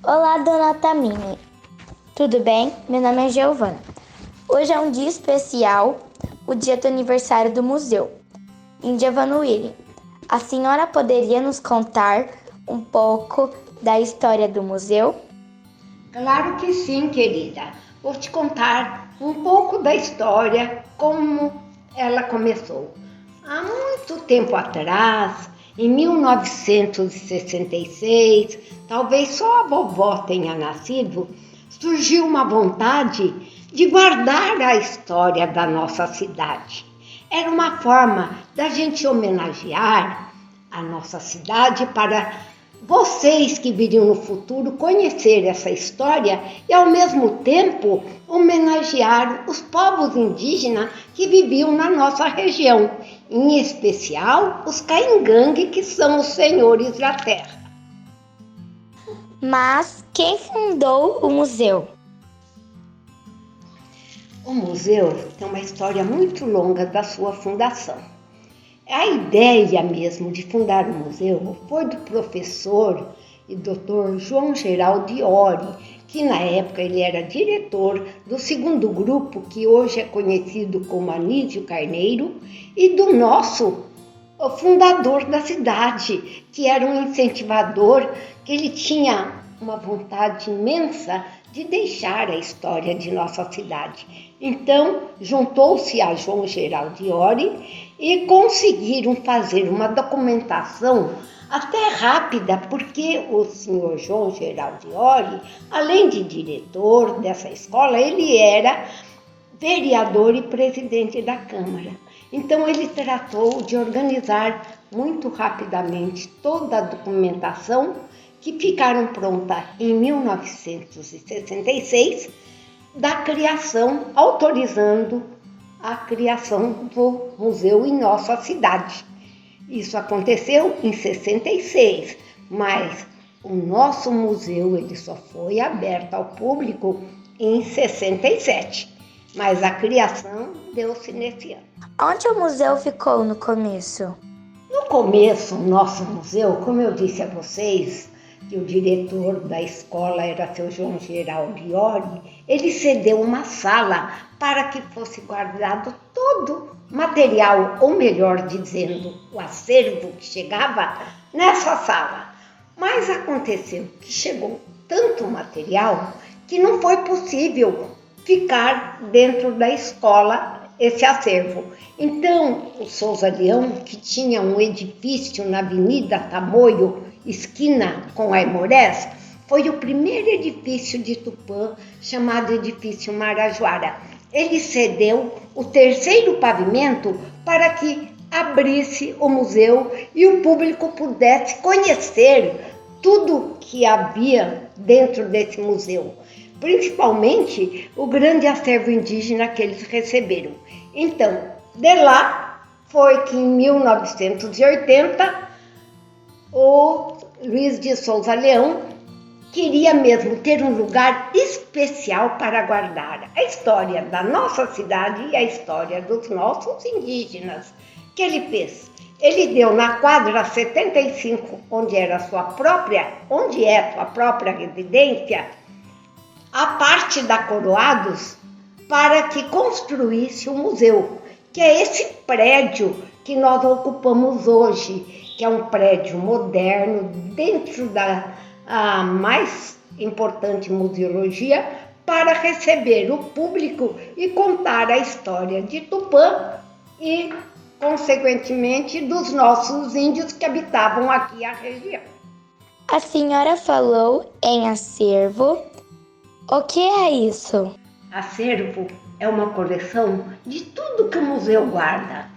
Olá, dona Tamine. Tudo bem? Meu nome é Giovana. Hoje é um dia especial, o dia do aniversário do museu, em Javanuíri. A senhora poderia nos contar um pouco da história do museu? Claro que sim, querida. Vou te contar um pouco da história, como ela começou. Há muito tempo atrás, em 1966, talvez só a vovó tenha nascido, surgiu uma vontade de guardar a história da nossa cidade. Era uma forma da gente homenagear a nossa cidade para vocês que viriam no futuro conhecer essa história e, ao mesmo tempo, homenagear os povos indígenas que viviam na nossa região, em especial os Caingangue, que são os senhores da terra. Mas quem fundou o museu? O museu tem uma história muito longa da sua fundação. A ideia mesmo de fundar o museu foi do professor e doutor João Geraldo Iori, que na época ele era diretor do segundo grupo, que hoje é conhecido como Anísio Carneiro, e do nosso fundador da cidade, que era um incentivador, que ele tinha uma vontade imensa de deixar a história de nossa cidade. Então, juntou-se a João Geraldo Iori e conseguiram fazer uma documentação até rápida, porque o senhor João Geraldo Iori, além de diretor dessa escola, ele era vereador e presidente da Câmara. Então ele tratou de organizar muito rapidamente toda a documentação, que ficaram pronta em 1966, da criação, autorizando a criação do museu em nossa cidade. Isso aconteceu em 66, mas o nosso museu ele só foi aberto ao público em 67, mas a criação deu-se nesse ano. Onde o museu ficou no começo? No começo, o nosso museu, como eu disse a vocês, que o diretor da escola era seu João Geraldo Iori, ele cedeu uma sala para que fosse guardado todo o material, ou melhor dizendo, o acervo que chegava nessa sala. Mas aconteceu que chegou tanto material que não foi possível ficar dentro da escola esse acervo. Então, o Souza Leão, que tinha um edifício na Avenida Tamoio, esquina com Aimorés, foi o primeiro edifício de Tupã, chamado Edifício Marajoara. Ele cedeu o terceiro pavimento para que abrisse o museu e o público pudesse conhecer tudo que havia dentro desse museu, principalmente o grande acervo indígena que eles receberam. Então, de lá foi que em 1980 o Luiz de Souza Leão queria mesmo ter um lugar especial para guardar a história da nossa cidade e a história dos nossos indígenas. O que ele fez? Ele deu na quadra 75, onde é sua própria residência, a parte da Coroados, para que construísse o museu, que é esse prédio que nós ocupamos hoje, que é um prédio moderno dentro da mais importante museologia, para receber o público e contar a história de Tupã e, consequentemente, dos nossos índios que habitavam aqui a região. A senhora falou em acervo. O que é isso? Acervo é uma coleção de tudo que o museu guarda.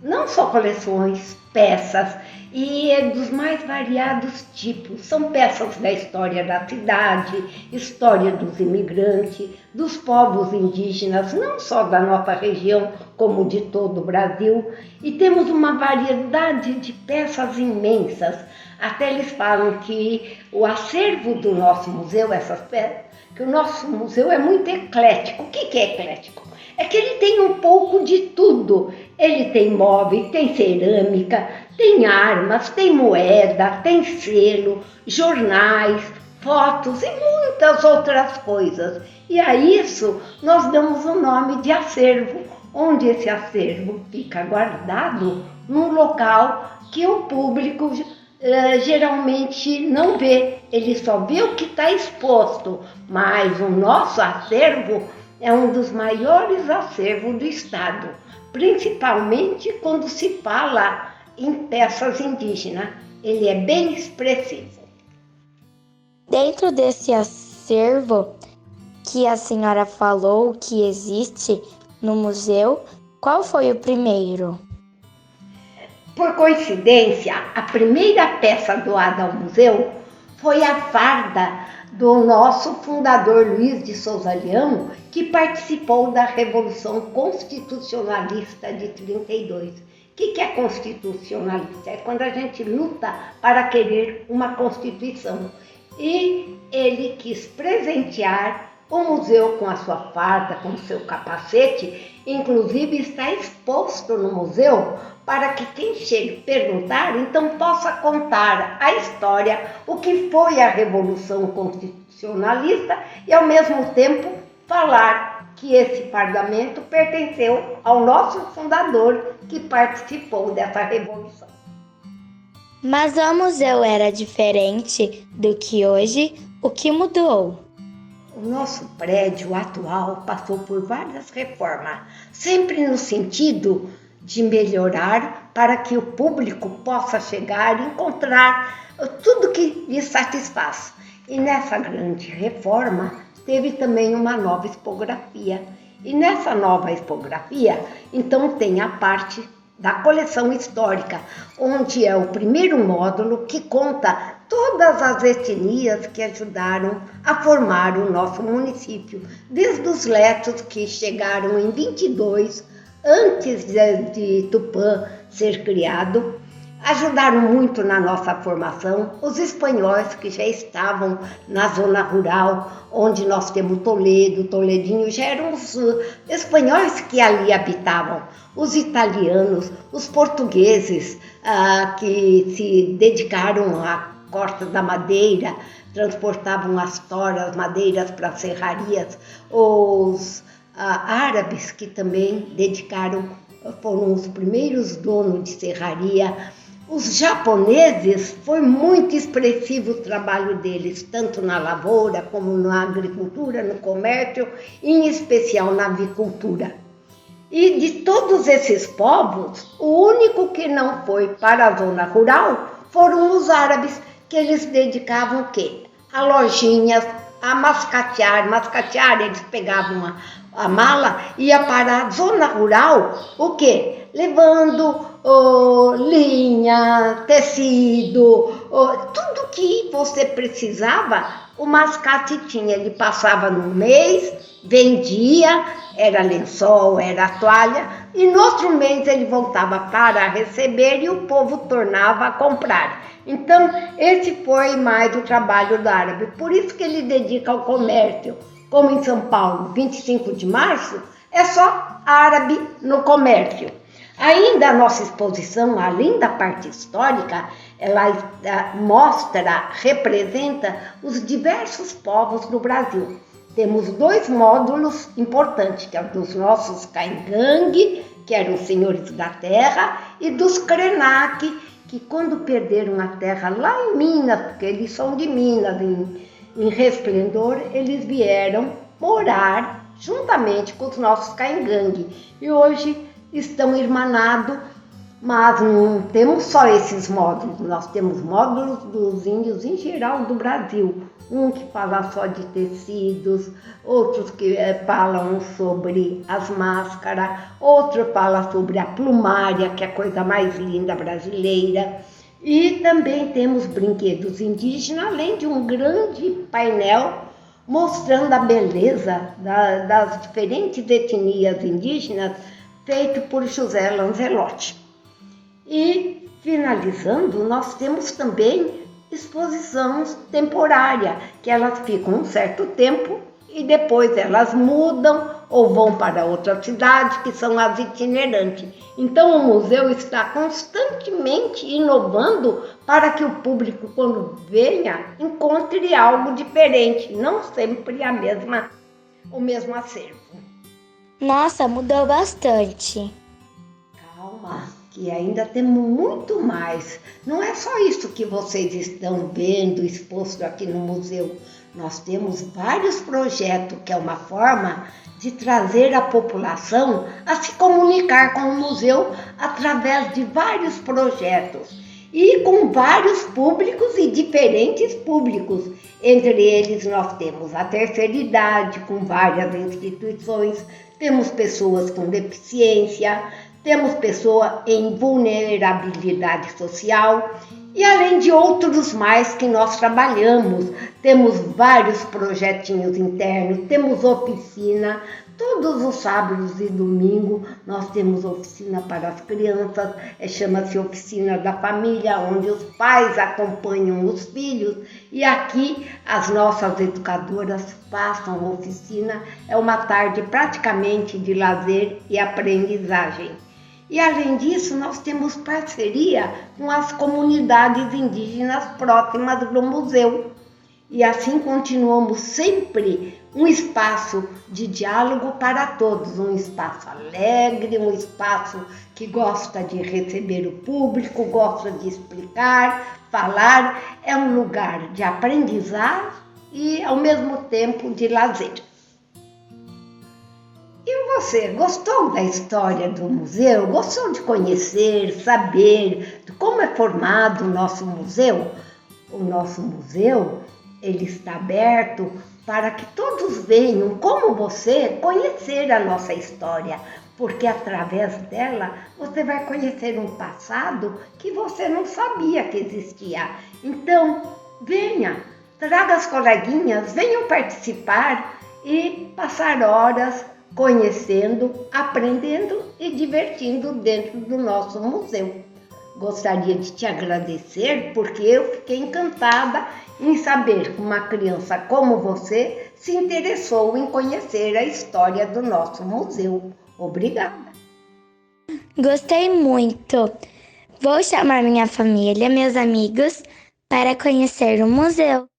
Não só coleções, peças, e é dos mais variados tipos. São peças da história da cidade, história dos imigrantes, dos povos indígenas, não só da nossa região, como de todo o Brasil. E temos uma variedade de peças imensas. Até eles falam que o acervo do nosso museu, essas peças, que o nosso museu é muito eclético. O que é eclético? É que ele tem um pouco de tudo. Ele tem móveis, tem cerâmica, tem armas, tem moeda, tem selo, jornais, fotos e muitas outras coisas. E a isso nós damos o nome de acervo, onde esse acervo fica guardado num local que o público geralmente não vê, ele só vê o que está exposto, mas o nosso acervo é um dos maiores acervos do estado, principalmente quando se fala em peças indígenas, ele é bem expressivo. Dentro desse acervo que a senhora falou que existe no museu, qual foi o primeiro? Por coincidência, a primeira peça doada ao museu foi a farda do nosso fundador Luiz de Souza Leão, que participou da Revolução Constitucionalista de 32. O que é constitucionalista? É quando a gente luta para querer uma Constituição. E ele quis presentear o museu com a sua farda, com o seu capacete, inclusive está exposto no museu para que quem chegue perguntar, então possa contar a história, o que foi a Revolução Constitucionalista e ao mesmo tempo falar que esse fardamento pertenceu ao nosso fundador que participou dessa revolução. Mas o museu era diferente do que hoje, o que mudou? O nosso prédio atual passou por várias reformas, sempre no sentido de melhorar para que o público possa chegar e encontrar tudo que lhe satisfaz. E nessa grande reforma teve também uma nova expografia. E nessa nova expografia, então tem a parte da coleção histórica, onde é o primeiro módulo que conta todas as etnias que ajudaram a formar o nosso município, desde os letos que chegaram em 22, antes de Tupã ser criado, ajudaram muito na nossa formação, os espanhóis que já estavam na zona rural, onde nós temos Toledo, Toledinho, já eram os espanhóis que ali habitavam, os italianos, os portugueses que se dedicaram à corta da madeira, transportavam as toras, madeiras para as serrarias, os árabes que também foram os primeiros donos de serraria. Os japoneses, foi muito expressivo o trabalho deles, tanto na lavoura como na agricultura, no comércio, em especial na avicultura. E de todos esses povos, o único que não foi para a zona rural foram os árabes, que eles dedicavam o quê? A lojinhas, a mascatear, eles pegavam a mala, ia para a zona rural, o quê? Levando linha, tecido, tudo que você precisava, o mascate tinha. Ele passava no mês, vendia, era lençol, era toalha, e no outro mês ele voltava para receber e o povo tornava a comprar. Então, esse foi mais o trabalho do árabe. Por isso que ele dedica ao comércio. Como em São Paulo, 25 de março, é só árabe no comércio. Ainda a nossa exposição, além da parte histórica, ela representa os diversos povos do Brasil. Temos 2 módulos importantes, que é dos nossos Caingangue, que eram os senhores da terra, e dos Krenak, que quando perderam a terra lá em Minas, porque eles são de Minas, em Resplendor, eles vieram morar juntamente com os nossos Caingangue. E hoje estão irmanados, mas não temos só esses módulos, nós temos módulos dos índios em geral do Brasil. Um que fala só de tecidos, outros que falam sobre as máscaras, outro fala sobre a plumária, que é a coisa mais linda brasileira. E também temos brinquedos indígenas, além de um grande painel mostrando a beleza das diferentes etnias indígenas, feito por José Lanzelotti. E, finalizando, nós temos também exposições temporárias, que elas ficam um certo tempo e depois elas mudam ou vão para outra cidade, que são as itinerantes. Então o museu está constantemente inovando para que o público, quando venha, encontre algo diferente, não sempre o mesmo acervo. Nossa, mudou bastante. Calma, que ainda temos muito mais. Não é só isso que vocês estão vendo exposto aqui no museu. Nós temos vários projetos, que é uma forma de trazer a população a se comunicar com o museu através de vários projetos e com vários públicos e diferentes públicos. Entre eles nós temos a terceira idade, com várias instituições, temos pessoas com deficiência, temos pessoas em vulnerabilidade social e além de outros mais que nós trabalhamos. Temos vários projetinhos internos, temos oficina, todos os sábados e domingos nós temos oficina para as crianças, chama-se Oficina da Família, onde os pais acompanham os filhos e aqui as nossas educadoras passam oficina, é uma tarde praticamente de lazer e aprendizagem. E além disso, nós temos parceria com as comunidades indígenas próximas do museu. E assim continuamos sempre um espaço de diálogo para todos, um espaço alegre, um espaço que gosta de receber o público, gosta de explicar, falar. É um lugar de aprendizado e, ao mesmo tempo, de lazer. E você, gostou da história do museu? Gostou de conhecer, saber de como é formado o nosso museu? O nosso museu, ele está aberto para que todos venham, como você, conhecer a nossa história, porque através dela você vai conhecer um passado que você não sabia que existia. Então, venha, traga as coleguinhas, venham participar e passar horas conhecendo, aprendendo e divertindo dentro do nosso museu. Gostaria de te agradecer porque eu fiquei encantada em saber que uma criança como você se interessou em conhecer a história do nosso museu. Obrigada! Gostei muito. Vou chamar minha família, meus amigos, para conhecer o museu.